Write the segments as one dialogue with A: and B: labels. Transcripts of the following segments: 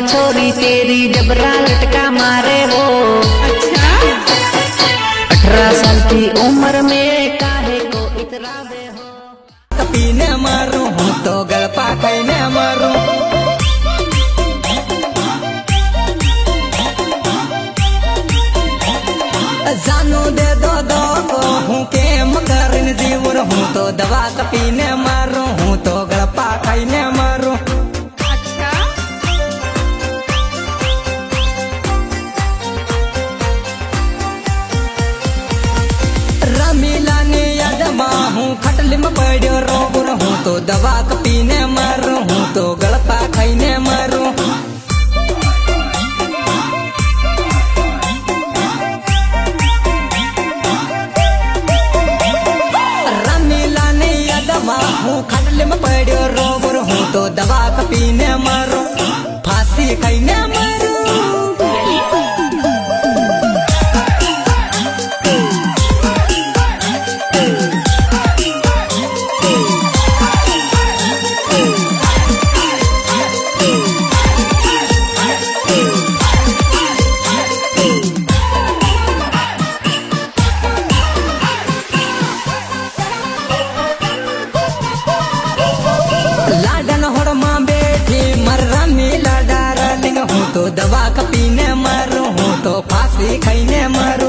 A: छोरी तेरी जबरा लटका मारे हो।
B: अच्छा
A: 18 साल की उम्र में काहे को इतरावे हो।
C: पीने मारू हूँ तो गलपा खाईने मारू। जानू दे दो को हूँ के मकरिन जीवर हूँ तो दवा पीने मारू हूँ तो गलपा खाईने मारू।
B: अच्छा
C: रमीला ने यदमा हूँ खटल में पड़ो रोग हूँ तो दवा पीने मारू हूँ तो गलपा खाईने मारू। हूँ खटल में पड़ो रोग हूँ तो दवा पीने मारो फांसी खाईने मारो। लाडन होड़ माँ बेटी मर्रा मिला डारलिंग हूँ तो दवा पीने मारू हूँ तो फांसी खाईने मारू।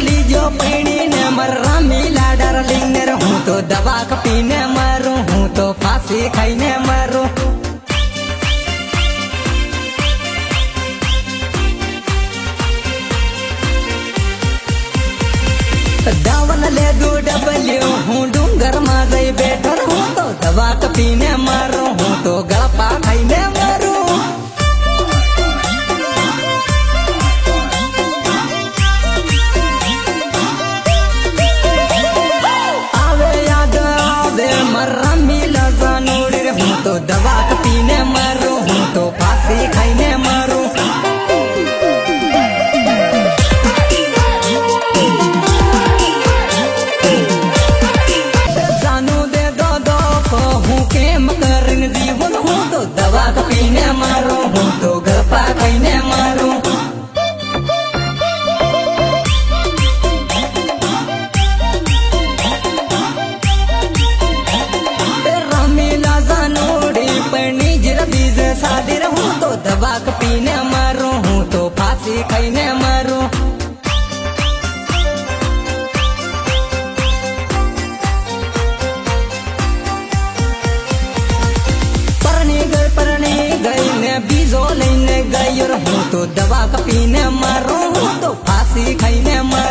C: लीजो पैनी ने मर्रा मिला डारलिंग हूँ तो दवा पीने मारू हूँ तो फांसी खाईने मारू। दावन ले दो डबल्यू हूँ डूंगर मारे बैठो हूँ तो दवा पीने मारो हूँ तो गलपा खाईने मारू। आवे याद आवे मर्रा मिला जानूर हूँ तो दवा पीने मारो हूँ तो फांसी खाईने मारू। जीवन हूँ तो दवा पीने मारो हूँ तो गलपा खाईने मारू। रमीला जानोड़ी पढ़नी जरा बीज शादी रहूँ तो दवा पीने मारो हूँ तो फांसी खाईने मारू। बीजो लेने गई हूँ तो दवा पीने मारो हूँ तो फांसी खाईने मारू।